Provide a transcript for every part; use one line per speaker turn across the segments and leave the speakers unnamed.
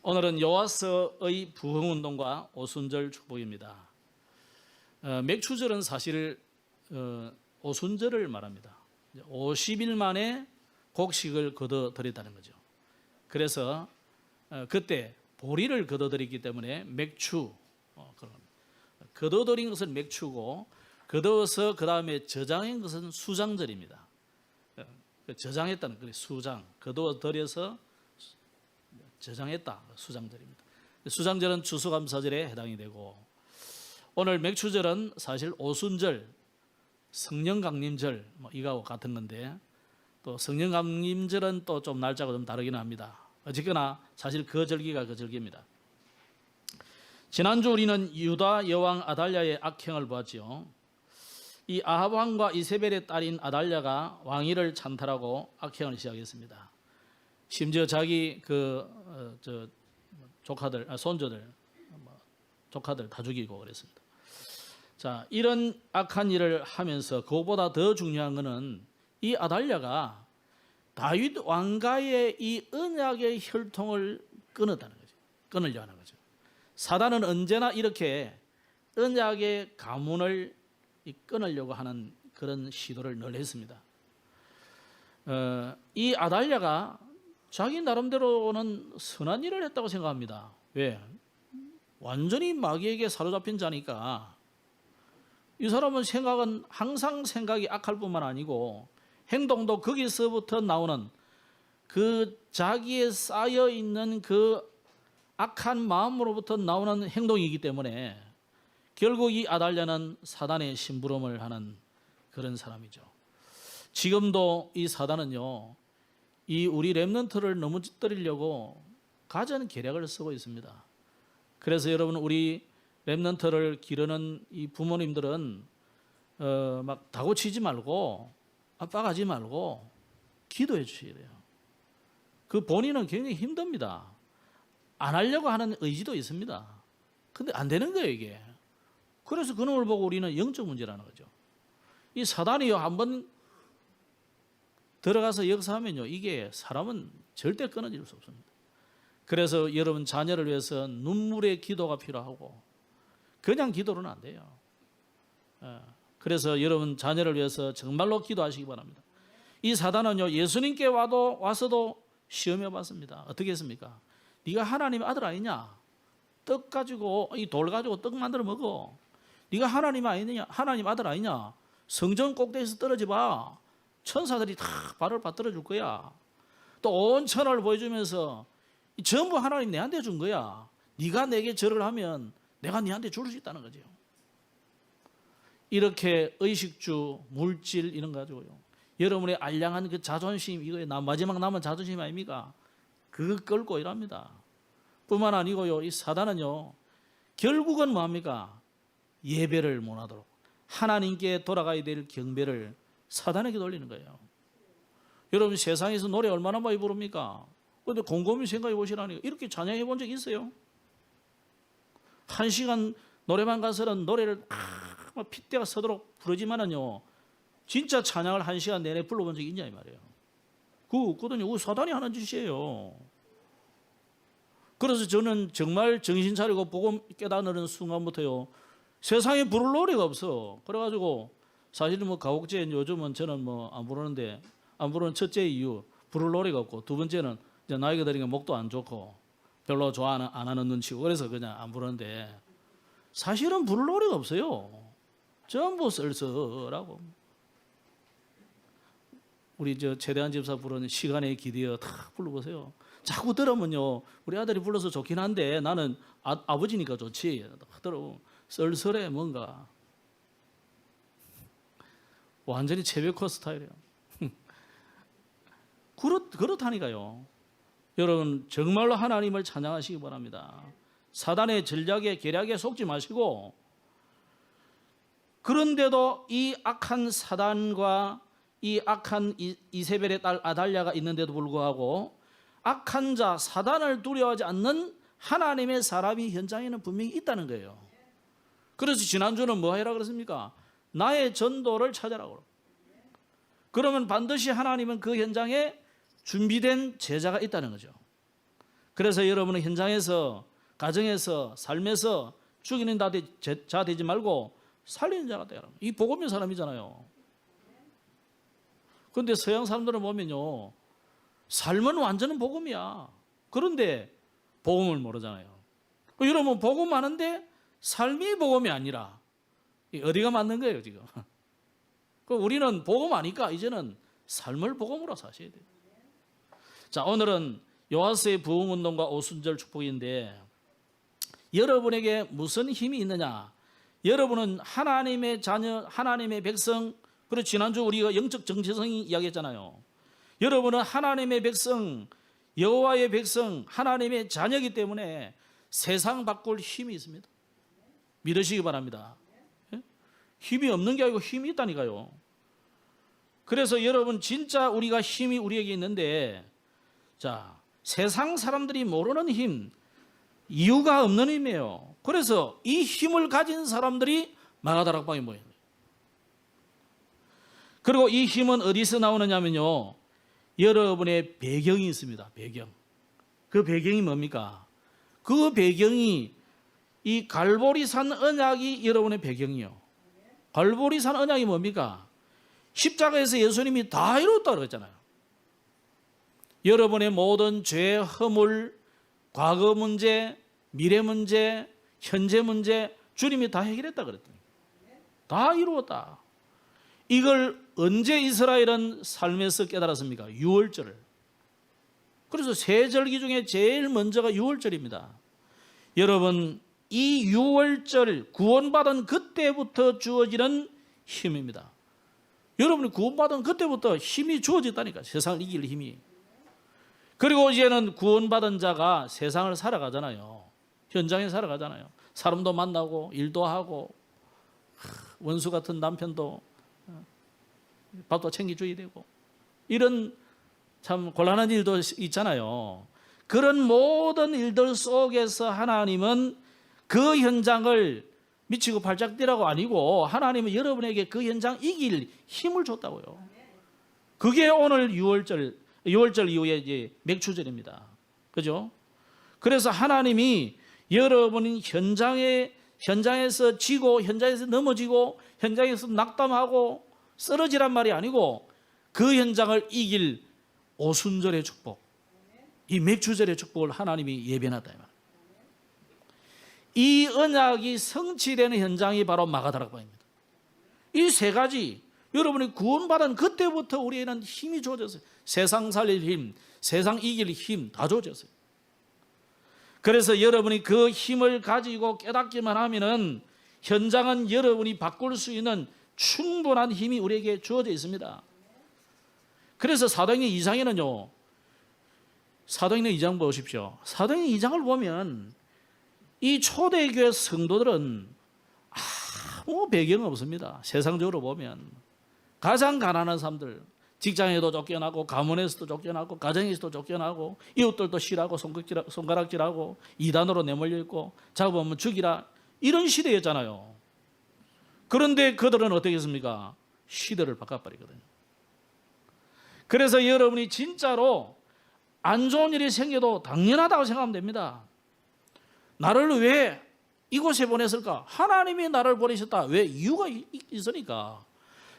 오늘은 여호와서의 부흥운동과 오순절 축복입니다. 맥추절은 사실 오순절을 말합니다. 50일 만에 곡식을 거둬들였다는 거죠. 그래서 그때 보리를 거둬들였기 때문에 맥추, 거둬들인 것은 맥추고 거둬서 그 다음에 저장한 것은 수장절입니다. 저장했다는 그 수장, 거둬들여서 저장했다, 수장절입니다. 수장절은 추수감사절에 해당이 되고, 오늘 맥추절은 사실 오순절, 성령강림절 이거하고 같은 건데, 또 성령강림절은 또 좀 날짜가 좀 다르긴 합니다. 어쨌거나 사실 그 절기가 그 절기입니다. 지난주 우리는 유다 여왕 아달랴의 악행을 보았지요. 이 아합 왕과 이세벨의 딸인 아달랴가 왕위를 찬탈하고 악행을 시작했습니다. 심지어 자기 조카들, 손주들, 조카들 다 죽이고 그랬습니다. 자, 이런 악한 일을 하면서 그것보다 더 중요한 것은 이 아달랴가 다윗 왕가의 이 언약의 혈통을 끊었다는 거죠. 끊으려 하는 거죠. 사단은 언제나 이렇게 언약의 가문을 끊으려고 하는 그런 시도를 늘 했습니다. 이 아달랴가 자기 나름대로는 선한 일을 했다고 생각합니다. 왜? 완전히 마귀에게 사로잡힌 자니까. 이 사람은 생각은 항상 생각이 악할 뿐만 아니고 행동도 거기서부터 나오는 그 자기에 쌓여 있는 그 악한 마음으로부터 나오는 행동이기 때문에 결국 이 아달랴는 사단의 심부름을 하는 그런 사람이죠. 지금도 이 사단은요, 이 우리 렘넌트를 넘어뜨리려고 가전 계략을 쓰고 있습니다. 그래서 여러분, 우리 렘넌트를 기르는 이 부모님들은 막 다고치지 말고 압박하지 말고 기도해 주셔야 돼요. 그 본인은 굉장히 힘듭니다. 안 하려고 하는 의지도 있습니다. 근데 안 되는 거예요, 이게. 그래서 그놈을 보고 우리는 영적 문제라는 거죠. 이 사단이요, 한번 들어가서 역사하면요, 이게 사람은 절대 끊어질 수 없습니다. 그래서 여러분 자녀를 위해서 눈물의 기도가 필요하고 그냥 기도로는 안 돼요. 그래서 여러분 자녀를 위해서 정말로 기도하시기 바랍니다. 이 사단은요, 예수님께 와서도 시험해 봤습니다. 어떻게 했습니까? 네가 하나님의 아들 아니냐? 떡 가지고, 이 돌 가지고 떡 만들어 먹어. 네가 하나님 아니냐? 하나님 아들 아니냐? 성전 꼭대기에서 떨어져 봐. 천사들이 다 발을 받들어 줄 거야. 또 온 천하를 보여주면서 전부 하나님 내한테 준 거야. 네가 내게 절을 하면 내가 네한테 줄 수 있다는 거죠. 이렇게 의식주, 물질 이런 거 가지고요, 여러분의 알량한 그 자존심, 이거 마지막 남은 자존심 아닙니까? 그거 끌고 일합니다. 뿐만 아니고요, 이 사단은요, 결국은 뭐합니까? 예배를 못하도록 하나님께 돌아가야 될 경배를 사단에게 돌리는 거예요. 여러분, 세상에서 노래 얼마나 많이 부릅니까? 그런데 곰곰이 생각해 보시라니까. 이렇게 찬양해 본 적 있어요? 1시간 노래방 가서는 노래를 막 핏대가 서도록 부르지만은요, 진짜 찬양을 1시간 내내 불러본 적이 있냐 이 말이에요. 그거 없거든요. 그거 사단이 하는 짓이에요. 그래서 저는 정말 정신 차리고 복음 깨닫는 순간부터요, 세상에 부를 노래가 없어. 그래가지고 사실은 뭐 가곡제 요즘은 저는 뭐 안 부르는데, 안 부르는 첫째 이유 부를 노래가 없고, 두 번째는 이제 나이가 들으니까 목도 안 좋고 별로 좋아 안 하는 눈치고, 그래서 그냥 안 부르는데 사실은 부를 노래가 없어요. 전부 쓸쓸하고. 우리 저 최대한 집사 부르는 시간에 기대어 다 불러보세요. 자꾸 들으면요, 우리 아들이 불러서 좋긴 한데 나는 아버지니까 좋지. 들어 쓸쓸해. 뭔가 완전히 체베코 스타일이에요. 그렇다니까요. 여러분, 정말로 하나님을 찬양하시기 바랍니다. 사단의 전략에 계략에 속지 마시고, 그런데도 이 악한 사단과 이 악한 이세벨의 딸 아달랴가 있는데도 불구하고 악한 자 사단을 두려워하지 않는 하나님의 사람이 현장에는 분명히 있다는 거예요. 그래서 지난주는 뭐 해라 그랬습니까? 나의 전도를 찾아라고. 그러면 반드시 하나님은 그 현장에 준비된 제자가 있다는 거죠. 그래서 여러분은 현장에서, 가정에서, 삶에서 죽이는 자 되지 말고 살리는 자가 되라. 이 복음의 사람이잖아요. 그런데 서양 사람들은 보면요, 삶은 완전한 복음이야. 그런데 복음을 모르잖아요. 여러분 복음 많은데 삶이 복음이 아니라 어디가 맞는 거예요 지금? 우리는 복음 아니까 이제는 삶을 복음으로 사셔야 돼요. 자, 오늘은 요하스의 부흥운동과 오순절 축복인데, 여러분에게 무슨 힘이 있느냐? 여러분은 하나님의 자녀, 하나님의 백성. 그리고 지난주 우리가 영적 정체성 이야기했잖아요. 여러분은 하나님의 백성, 여호와의 백성, 하나님의 자녀이기 때문에 세상 바꿀 힘이 있습니다. 믿으시기 바랍니다. 힘이 없는 게 아니고 힘이 있다니까요. 그래서 여러분 진짜 우리가 힘이 우리에게 있는데, 자, 세상 사람들이 모르는 힘, 이유가 없는 힘이에요. 그래서 이 힘을 가진 사람들이 마가다락방에 모여요. 그리고 이 힘은 어디서 나오느냐면요, 여러분의 배경이 있습니다. 배경. 그 배경이 뭡니까? 그 배경이 이 갈보리산 언약이 여러분의 배경이요. 갈보리산 언약이 뭡니까? 십자가에서 예수님이 다 이뤘다고 그랬잖아요. 여러분의 모든 죄, 허물, 과거 문제, 미래 문제, 현재 문제 주님이 다 해결했다 그랬더니 다 이루었다. 이걸 언제 이스라엘은 삶에서 깨달았습니까? 유월절을. 그래서 세 절기 중에 제일 먼저가 유월절입니다. 여러분, 이 유월절 구원받은 그때부터 주어지는 힘입니다. 여러분이 구원받은 그때부터 힘이 주어졌다니까, 세상을 이길 힘이. 그리고 이제는 구원받은 자가 세상을 살아가잖아요. 현장에 살아가잖아요. 사람도 만나고 일도 하고 원수 같은 남편도 밥도 챙겨줘야 되고 이런 참 곤란한 일도 있잖아요. 그런 모든 일들 속에서 하나님은 그 현장을 미치고 팔짝 뛰라고 아니고 하나님은 여러분에게 그 현장 이길 힘을 줬다고요. 그게 오늘 6월절 이후에 이제 맥추절입니다. 그죠? 그래서 하나님이 여러분이 현장에서 지고 현장에서 넘어지고 현장에서 낙담하고 쓰러지란 말이 아니고 그 현장을 이길 오순절의 축복, 이 맥추절의 축복을 하나님이 예배하다. 이 언약이 성취되는 현장이 바로 마가다락방입니다. 이 세 가지, 여러분이 구원받은 그때부터 우리에는 힘이 주어졌어요. 세상 살릴 힘, 세상 이길 힘 다 주어졌어요. 그래서 여러분이 그 힘을 가지고 깨닫기만 하면은 현장은 여러분이 바꿀 수 있는 충분한 힘이 우리에게 주어져 있습니다. 그래서 사도행전 2장에는요, 사도행전 2장 보십시오. 사도행전 2장을 보면 이 초대교회 성도들은 아무 배경 없습니다. 세상적으로 보면 가장 가난한 사람들, 직장에도 쫓겨나고 가문에서도 쫓겨나고 가정에서도 쫓겨나고 이웃들도 싫어하고 손가락질하고 이단으로 내몰려 있고 잡으면 죽이라, 이런 시대였잖아요. 그런데 그들은 어떻게 했습니까? 시대를 바꿔버리거든요. 그래서 여러분이 진짜로 안 좋은 일이 생겨도 당연하다고 생각하면 됩니다. 나를 왜 이곳에 보냈을까? 하나님이 나를 보내셨다. 왜? 이유가 있으니까.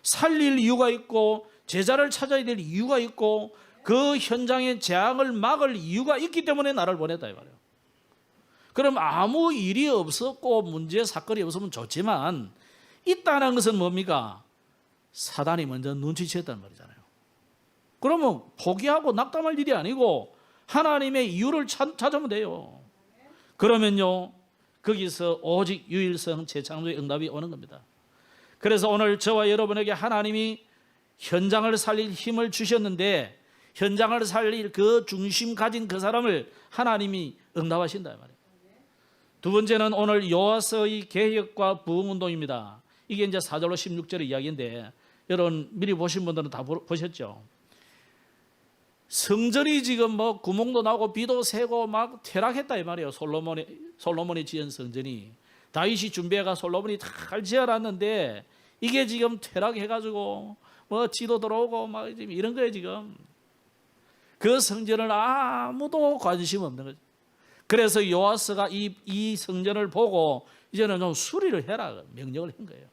살릴 이유가 있고 제자를 찾아야 될 이유가 있고 그 현장의 재앙을 막을 이유가 있기 때문에 나를 보냈다 이 말이에요. 그럼 아무 일이 없었고 문제 사건이 없으면 좋지만 있다는 것은 뭡니까? 사단이 먼저 눈치챘단 말이잖아요. 그러면 포기하고 낙담할 일이 아니고 하나님의 이유를 찾으면 돼요. 그러면요, 거기서 오직 유일성 재창조의 응답이 오는 겁니다. 그래서 오늘 저와 여러분에게 하나님이 현장을 살릴 힘을 주셨는데 현장을 살릴 그 중심 가진 그 사람을 하나님이 응답하신다 말이에요. 두 번째는 오늘 요하서의 개혁과 부흥운동입니다. 이게 이제 4절로 16절의 이야기인데 여러분 미리 보신 분들은 다 보셨죠? 성전이 지금 뭐 구멍도 나고 비도 새고 막 퇴락했다 이 말이에요. 솔로몬이 지은 성전이, 다윗이 준비해가 솔로몬이 잘 지어놨는데 이게 지금 퇴락해가지고 뭐 지도 들어오고 막 이런 거예요 지금. 그 성전을 아무도 관심 없는 거죠. 그래서 요아스가 이 성전을 보고 이제는 좀 수리를 해라 명령을 한 거예요.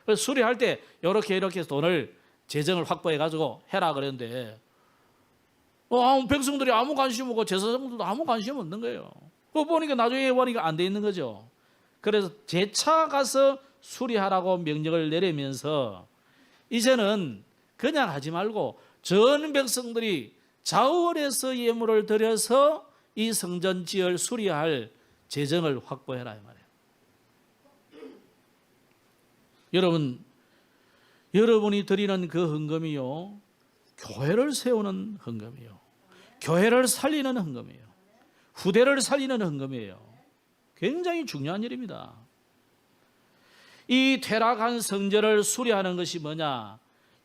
그래서 수리할 때 이렇게 돈을 재정을 확보해 가지고 해라 그랬는데 백성들이 아무 관심 없고 제사장들도 아무 관심 없는 거예요. 그거 보니까 나중에 보니까 안 돼 있는 거죠. 그래서 재차 가서 수리하라고 명령을 내리면서 이제는 그냥 하지 말고 전 백성들이 자원해서 예물을 드려서 이 성전 지을 수리할 재정을 확보해라 이 말이에요. 여러분이 드리는 그 헌금이요, 교회를 세우는 헌금이요, 교회를 살리는 헌금이에요, 후대를 살리는 헌금이에요. 굉장히 중요한 일입니다. 이 퇴락한 성전을 수리하는 것이 뭐냐?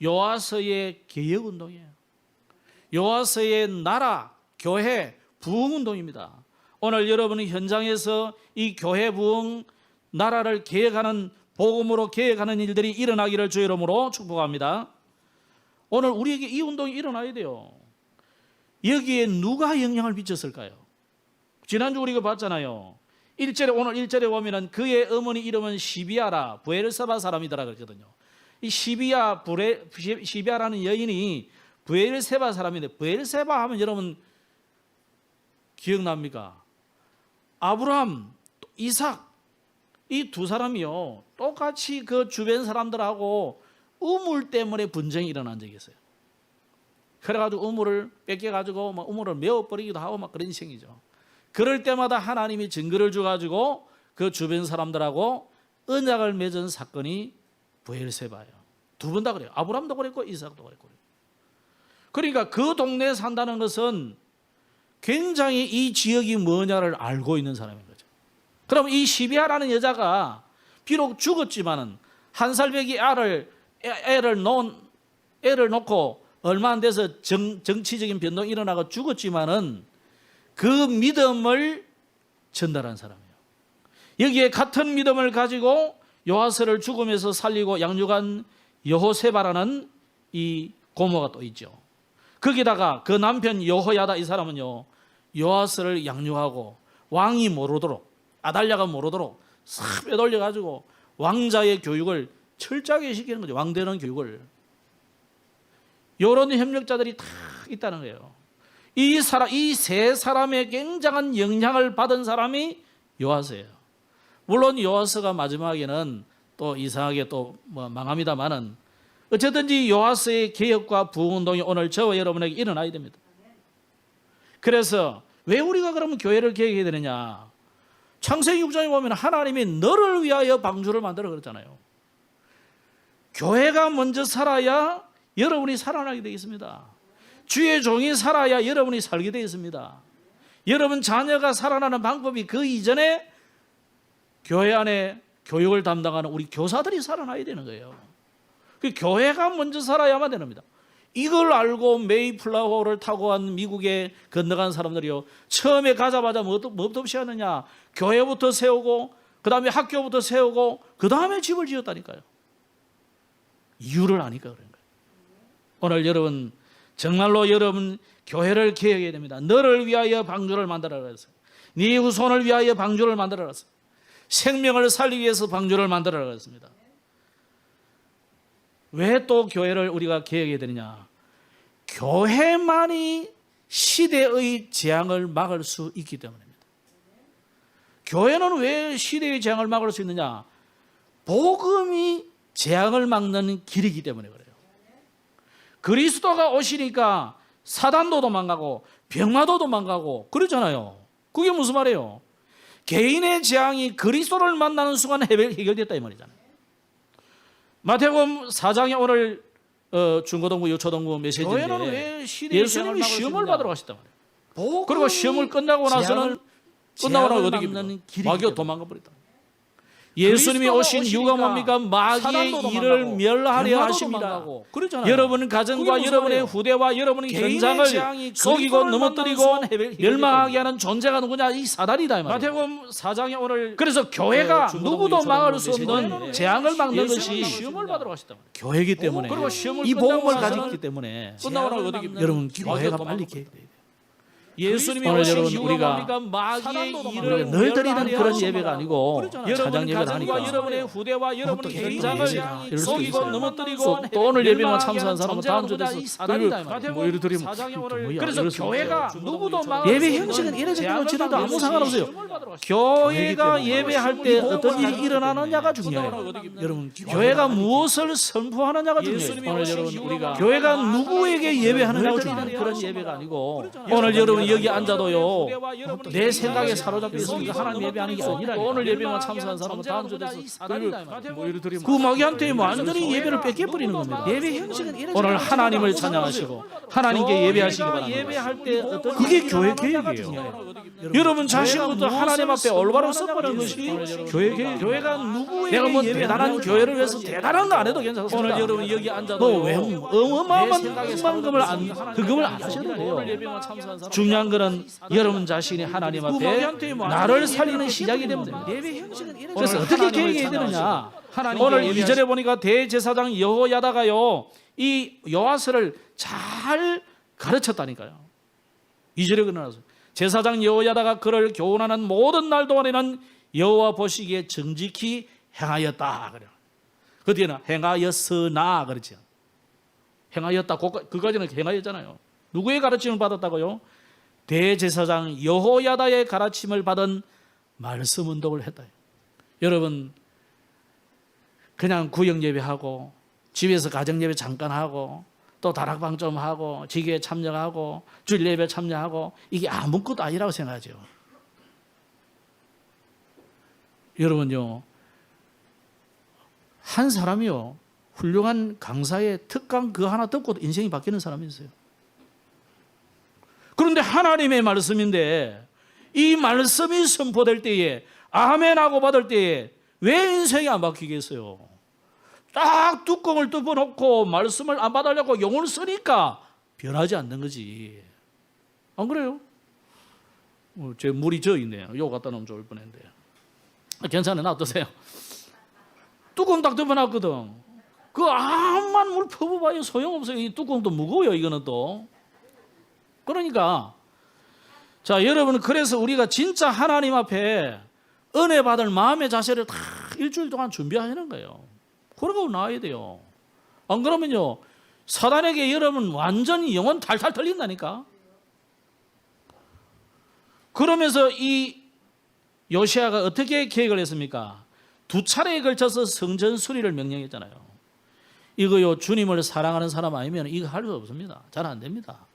요아스의 개혁운동이에요. 요아스의 나라, 교회, 부흥운동입니다. 오늘 여러분은 현장에서 이 교회 부흥, 나라를 개혁하는, 복음으로 개혁하는 일들이 일어나기를 주의 이름으로 축복합니다. 오늘 우리에게 이 운동이 일어나야 돼요. 여기에 누가 영향을 미쳤을까요? 지난주 우리가 봤잖아요. 오늘 1절에 보면은 그의 어머니 이름은 시비아라, 브엘세바 사람이더라 그랬거든요. 이 시비아라는 여인이 브엘세바 사람인데, 브엘세바 하면 여러분 기억납니까? 아브라함, 이삭, 이 두 사람이요 똑같이 그 주변 사람들하고 우물 때문에 분쟁이 일어난 적이 있어요. 그래가지고 우물을 뺏겨가지고 막 우물을 메워버리기도 하고 막 그런 식이죠. 그럴 때마다 하나님이 증거를 줘가지고 그 주변 사람들하고 언약을 맺은 사건이 브엘세바예요. 두 분 다 그래요. 아브라함도 그랬고 이삭도 그랬고. 그러니까 그 동네에 산다는 것은 굉장히 이 지역이 뭐냐를 알고 있는 사람인 거죠. 그럼 이 시비아라는 여자가 비록 죽었지만은 한 살배기 애를 놓고 얼마 안 돼서 정치적인 변동이 일어나고 죽었지만은 그 믿음을 전달한 사람이에요. 여기에 같은 믿음을 가지고 요아스를 죽음에서 살리고 양육한 여호세바라는 이 고모가 또 있죠. 거기다가 그 남편 여호야다 이 사람은요 요아스를 양육하고 왕이 모르도록, 아달랴가 모르도록 싹 빼돌려 가지고 왕자의 교육을 철저하게 시키는 거죠. 왕되는 교육을. 이런 협력자들이 다 있다는 거예요. 이 세 사람의 굉장한 영향을 받은 사람이 요아스예요. 물론 요아스가 마지막에는 또 이상하게 또 망합니다만은 어쨌든지 요아스의 개혁과 부흥운동이 오늘 저와 여러분에게 일어나야 됩니다. 그래서 왜 우리가 그러면 교회를 개혁해야 되느냐? 창세기 6장에 보면 하나님이 너를 위하여 방주를 만들어 그랬잖아요. 교회가 먼저 살아야 여러분이 살아나게 되어 있습니다. 주의 종이 살아야 여러분이 살게 되어 있습니다. 여러분 자녀가 살아나는 방법이 그 이전에 교회 안에 교육을 담당하는 우리 교사들이 살아나야 되는 거예요. 그 교회가 먼저 살아야만 됩니다. 이걸 알고 메이플라워를 타고 간 미국에 건너간 사람들이요 처음에 가자마자 뭐부터 하느냐? 교회부터 세우고 그 다음에 학교부터 세우고 그 다음에 집을 지었다니까요. 이유를 아니까 그런 거예요. 오늘 여러분 정말로 여러분 교회를 개혁해야 됩니다. 너를 위하여 방주를 만들어라 그랬어요. 네 후손을 위하여 방주를 만들어라 그랬어요. 생명을 살리기 위해서 방주를 만들어라 그랬습니다. 왜 또 교회를 우리가 개혁해야 되느냐? 교회만이 시대의 재앙을 막을 수 있기 때문입니다. 교회는 왜 시대의 재앙을 막을 수 있느냐? 복음이 재앙을 막는 길이기 때문에 그래요. 그리스도가 오시니까 사단도 도망가고 병마도 도망가고 그러잖아요. 그게 무슨 말이에요? 개인의 재앙이 그리스도를 만나는 순간 해결됐다 이 말이잖아요. 마태복음 4장에 오늘 중고등부, 유초등부 메시지인데 예수님이 시험을 받으러 가셨단 말이에요. 그리고 시험을 끝나고 나서는 어떻게 마귀가 도망가 버렸다. 예수님이 오신 이유가 뭡니까? 마귀의 일을 멸하려 하십니다. 여러분 가정과 여러분의 후대와 여러분의 현장을 속이고 넘어뜨리고 멸망하게 하는 존재가 누구냐? 이 사단이다 이 말이에요. 마태복음 4장에 오늘 그래서 교회가 누구도 막을 수 없는 재앙을 막는 것이 시험을 받으러 가셨다. 교회이기 때문에 이 복음을 가지기 때문에 여러분 교회가 빨리 개혁돼야 돼요. 예수님이
오늘
오신
여러분
이유가
우리가
뭡니까? 마귀의
우리가
일을
늘 드리는 그런 예배가 아니고
여러분
찬양 예배를
가정과
하니까
여러분의 후대와 여러분의 현장을
이럴 수도
속이고
있어요.
넘어뜨리고
또 오늘 예배만 참석한 사람은 다음 주에 돼서
뭐
이를 드리면
그래서 교회가 누구도
예배 형식은 이래저래 지내도 아무 상관없어요. 교회가 예배할 때 어떤 일이 일어나느냐가 중요해요. 여러분 교회가 무엇을 선포하느냐가 중요해요. 오늘 여러분 우리가 교회가 누구에게 예배하느냐가 중요해요. 그런 예배가 아니고 오늘 여러분 여기 앉아도요 내 생각에 사로잡혀 있으니까 하나님 예배하는 게 아니라 오늘 예배만 참석한 사람은 다음 주에 돼서 그 마귀한테 완전히 예배를 뺏겨버리는 겁니다. 예배 형식은 오늘 하나님을 찬양하시고 하나님께 예배하시기 바랍니다. 예배할 때 어떤 그게 교회 계획이에요. 여러분 자신부터 하나님 앞에 올바로 서보는 것이 교회 계획. 교회가 누구에게 내가 뭐 대단한 교회를 위해서 대단한 거 안 해도 괜찮습니다. 오늘 여러분 여기 앉아도 어마어마한 흑만금을 안 하셔도 돼요. 중요한 거는 여러분 자신이 하나님 앞에 나를 살리는 시작이 되면 됩니다. 그래서 어떻게 계획해야 되느냐? 오늘 2절에 보니까 대제사장 여호야다가요 이 요아스를 잘 가르쳤다니까요. 2절에 그러나서 제사장 여호야다가 그를 교훈하는 모든 날 동안에는 여호와 보시기에 정직히 행하였다 그래요. 그 뒤에는 행하였으나 그렇죠. 행하였다 그까지는 행하였잖아요. 누구의 가르침을 받았다고요? 대제사장 여호야다의 가르침을 받은 말씀 운동을 했다. 여러분 그냥 구역 예배하고 집에서 가정 예배 잠깐 하고 또 다락방 좀 하고 지교에 참여하고 주일 예배 참여하고 이게 아무것도 아니라고 생각하죠. 여러분요 한 사람이요 훌륭한 강사의 특강 그 하나 듣고도 인생이 바뀌는 사람이 있어요. 그런데 하나님의 말씀인데 이 말씀이 선포될 때에 아멘하고 받을 때에 왜 인생이 안 바뀌겠어요? 딱 뚜껑을 덮어놓고 말씀을 안 받으려고 용을 쓰니까 변하지 않는 거지. 안 그래요? 제 물이 져 있네요. 이거 갖다 놓으면 좋을 뻔했는데. 괜찮아요? 어떠세요? 뚜껑 딱 덮어놨거든. 그 암만 물 퍼부어봐야 소용없어요. 이 뚜껑도 무거워요. 이거는 또. 그러니까 자 여러분 그래서 우리가 진짜 하나님 앞에 은혜 받을 마음의 자세를 다 일주일 동안 준비하는 거예요. 그러고 나와야 돼요. 안 그러면요 사단에게 여러분 완전히 영혼 탈탈 털린다니까. 그러면서 이 요시아가 어떻게 계획을 했습니까? 2차례에 걸쳐서 성전 수리를 명령했잖아요. 이거요 주님을 사랑하는 사람 아니면 이거 할 수 없습니다. 잘 안 됩니다.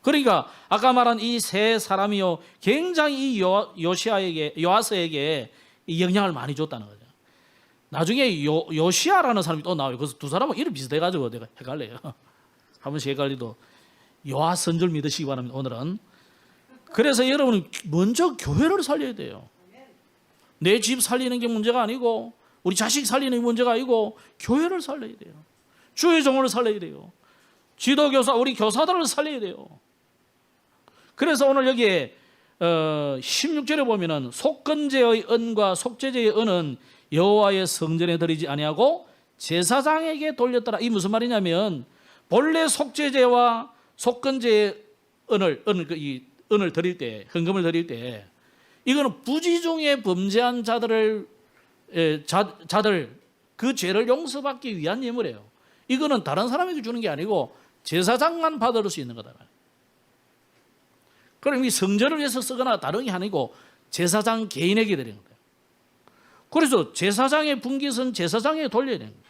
그러니까 아까 말한 이 세 사람이요 굉장히 이 요아스에게 영향을 많이 줬다는 거죠. 나중에 요시아라는 사람이 또 나와요. 그래서 두 사람은 이름 비슷해가지고 내가 헷갈려요. 한 번씩 헷갈리도 요아스인 줄 믿으시기 바랍니다. 오늘은. 그래서 여러분은 먼저 교회를 살려야 돼요. 내 집 살리는 게 문제가 아니고 우리 자식 살리는 게 문제가 아니고 교회를 살려야 돼요. 주의 종을 살려야 돼요. 지도교사 우리 교사들을 살려야 돼요. 그래서 오늘 여기에 16절에 보면은 속건제의 은과 속죄제의 은은 여호와의 성전에 드리지 아니하고 제사장에게 돌렸더라. 이 무슨 말이냐면 본래 속죄제와 속건제의 은을 드릴 때 헌금을 드릴 때 이거는 부지 중에 범죄한 자들 그 죄를 용서받기 위한 예물이에요. 이거는 다른 사람에게 주는 게 아니고 제사장만 받을 수 있는 거다. 그럼 이 성전을 위해서 쓰거나 다른 게 아니고 제사장 개인에게 드리는 거예요. 그래서 제사장의 분깃은 제사장에게 돌려야 되는 거예요.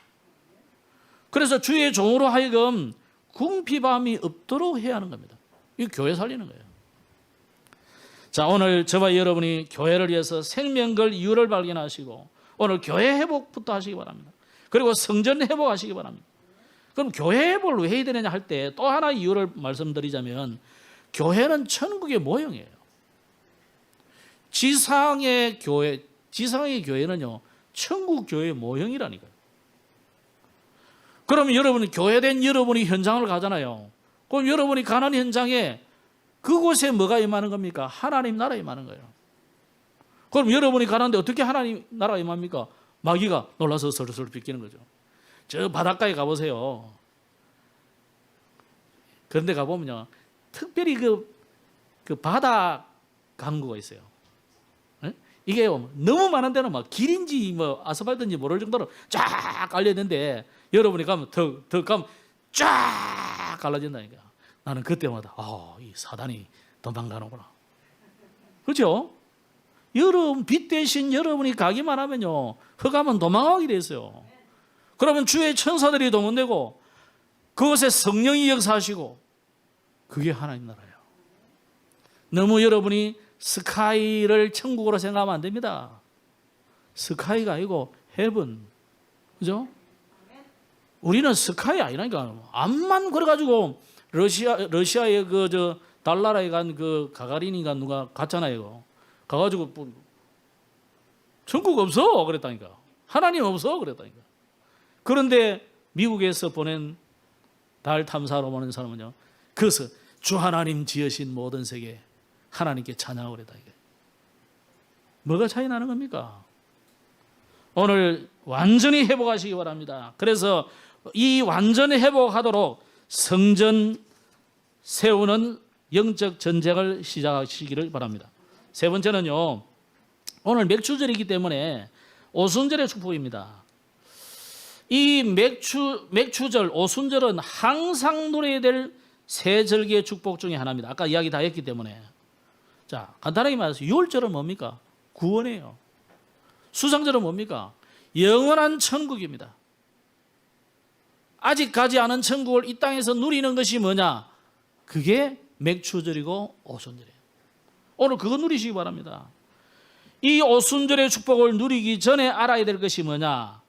그래서 주의 종으로 하여금 궁핍함이 없도록 해야 하는 겁니다. 이 교회 살리는 거예요. 자, 오늘 저와 여러분이 교회를 위해서 생명걸 이유를 발견하시고 오늘 교회 회복부터 하시기 바랍니다. 그리고 성전 회복하시기 바랍니다. 그럼 교회 회복을 왜 해야 되느냐 할 때 또 하나 이유를 말씀드리자면 교회는 천국의 모형이에요. 지상의 교회는요 천국 교회의 모형이라니까요. 그러면 여러분이 교회된 여러분이 현장을 가잖아요. 그럼 여러분이 가는 현장에 그곳에 뭐가 임하는 겁니까? 하나님 나라 임하는 거예요. 그럼 여러분이 가는데 어떻게 하나님 나라 임합니까? 마귀가 놀라서 서로서로 비키는 거죠. 저 바닷가에 가보세요. 그런데 가보면요 특별히 그 그 바다 강구가 있어요. 예? 이게 너무 많은 데는 막 길인지 뭐 아스팔트인지 모를 정도로 쫙 깔려 있는데 여러분이 가면 더 가면 쫙 갈라진다니까. 나는 그때마다 이 사단이 도망가는구나. 그렇죠? 여러분 빛 대신 여러분이 가기만 하면요, 흑암은 도망가게 돼 있어요. 그러면 주의 천사들이 동원되고 그것에 성령이 역사하시고 그게 하나님 나라예요. 너무 여러분이 스카이를 천국으로 생각하면 안 됩니다. 스카이가 아니고 헤븐. 그죠? 우리는 스카이 아니라니까. 암만 그래가지고 러시아의 달나라에 간 그 가가린인가 누가 갔잖아요. 이거. 가가지고 천국 없어 그랬다니까. 하나님 없어 그랬다니까. 그런데 미국에서 보낸 달 탐사로 보낸 사람은요, 그래서 주 하나님 지으신 모든 세계 하나님께 찬양하고 그랬다. 이게 뭐가 차이 나는 겁니까? 오늘 완전히 회복하시기 바랍니다. 그래서 이 완전히 회복하도록 성전 세우는 영적 전쟁을 시작하시기를 바랍니다. 세 번째는요, 오늘 맥추절이기 때문에 오순절의 축복입니다. 이 맥추절, 오순절은 항상 누려야 될 세 절기의 축복 중에 하나입니다. 아까 이야기 다 했기 때문에. 자, 간단하게 말해서 유월절은 뭡니까? 구원이에요. 수상절은 뭡니까? 영원한 천국입니다. 아직 가지 않은 천국을 이 땅에서 누리는 것이 뭐냐? 그게 맥추절이고 오순절이에요. 오늘 그거 누리시기 바랍니다. 이 오순절의 축복을 누리기 전에 알아야 될 것이 뭐냐?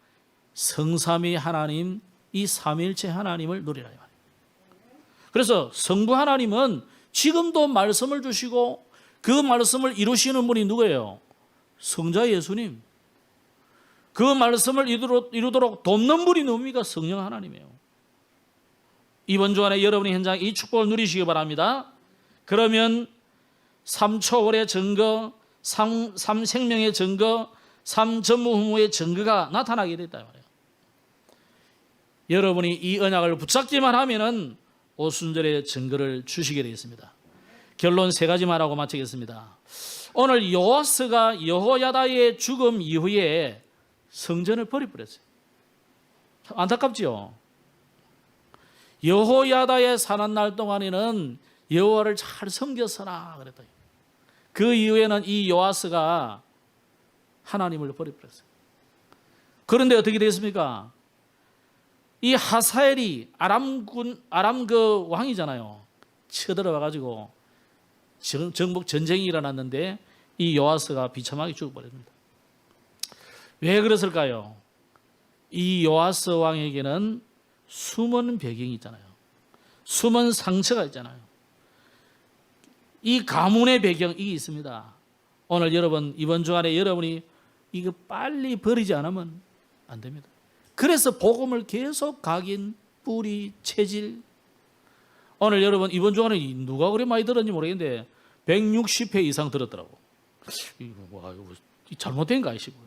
성삼위 하나님, 이 삼위일체 하나님을 누리라. 그래서 성부 하나님은 지금도 말씀을 주시고 그 말씀을 이루시는 분이 누구예요? 성자 예수님. 그 말씀을 이루도록 돕는 분이 누굽니까? 성령 하나님이에요. 이번 주간에 여러분이 현장 이 축복을 누리시기 바랍니다. 그러면 3초월의 증거, 3생명의 증거, 3전무후무의 증거가 나타나게 됐다 말이에요. 여러분이 이 언약을 붙잡기만 하면은 오순절의 증거를 주시게 되어 있습니다. 결론 세 가지만 하고 마치겠습니다. 오늘 요아스가 여호야다의 죽음 이후에 성전을 버려버렸어요. 안타깝지요? 여호야다의 사는 날 동안에는 여호와를 잘 섬겼으나 그랬다. 그 이후에는 이 요아스가 하나님을 버려버렸어요. 그런데 어떻게 됐습니까? 이 하사엘이 아람 그 왕이잖아요. 쳐들어와 가지고 정복 전쟁이 일어났는데 이 요아스가 비참하게 죽어버립니다. 왜 그랬을까요? 이 요아스 왕에게는 숨은 배경이 있잖아요. 숨은 상처가 있잖아요. 이 가문의 배경이 있습니다. 오늘 여러분, 이번 주간에 여러분이 이거 빨리 버리지 않으면 안 됩니다. 그래서 복음을 계속 각인, 뿌리, 체질. 오늘 여러분 이번 주간에 누가 그래 많이 들었는지 모르겠는데 160회 이상 들었더라고. 이거 잘못된 거 아니시고,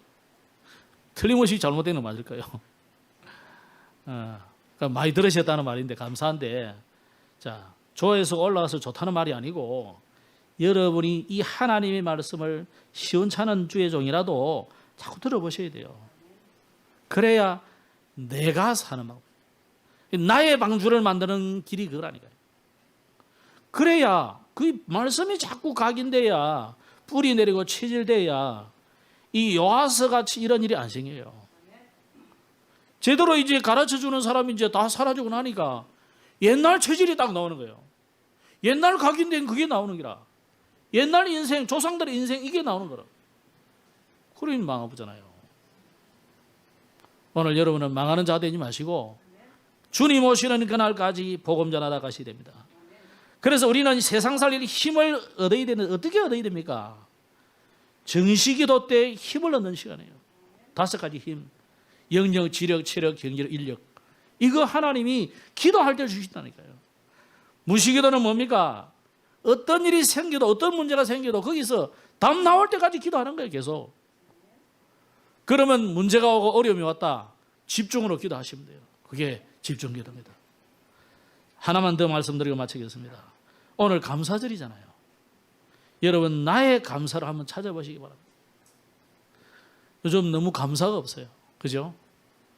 틀림없이 잘못된 거 맞을까요? 그러니까 많이 들으셨다는 말인데 감사한데, 자, 조회수가 올라가서 좋다는 말이 아니고 여러분이 이 하나님의 말씀을 시원찮은 주의 종이라도 자꾸 들어보셔야 돼요. 그래야 내가 사는 방법, 나의 방주를 만드는 길이 그거라니까요. 그래야 그 말씀이 자꾸 각인돼야, 뿌리 내리고 체질돼야 이 요아스 같이 이런 일이 안 생겨요. 제대로 이제 가르쳐주는 사람이 이제 다 사라지고 나니까 옛날 체질이 딱 나오는 거예요. 옛날 각인된 그게 나오는 거라. 옛날 인생, 조상들의 인생 이게 나오는 거라. 그러니 망하잖아요. 오늘 여러분은 망하는 자 되지 마시고 주님 오시는 그날까지 복음 전하다 가셔야 됩니다. 그래서 우리는 세상 살릴 힘을 얻어야 되는데 어떻게 얻어야 됩니까? 정시기도 때 힘을 얻는 시간이에요. 5가지 힘. 영역, 지력, 체력, 경제력, 인력. 이거 하나님이 기도할 때 주신다니까요. 무시기도는 뭡니까? 어떤 일이 생겨도, 어떤 문제가 생겨도 거기서 답 나올 때까지 기도하는 거예요. 계속. 그러면 문제가 오고 어려움이 왔다. 집중으로 기도하시면 돼요. 그게 집중기도입니다. 하나만 더 말씀드리고 마치겠습니다. 오늘 감사절이잖아요.
여러분 나의 감사를 한번 찾아보시기 바랍니다. 요즘 너무 감사가 없어요. 그죠?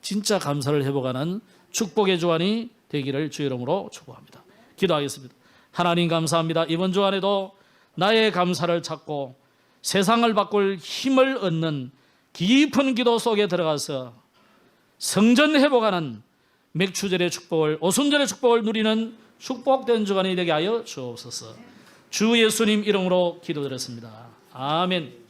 진짜 감사를 회복하는 축복의 주간이 되기를 주 이름으로 축복합니다. 기도하겠습니다. 하나님 감사합니다. 이번 주간에도 나의 감사를 찾고 세상을 바꿀 힘을 얻는 깊은 기도 속에 들어가서 성전 회복하는 맥추절의 축복을, 오순절의 축복을 누리는 축복된 주간이 되게 하여 주옵소서. 주 예수님 이름으로 기도드렸습니다. 아멘.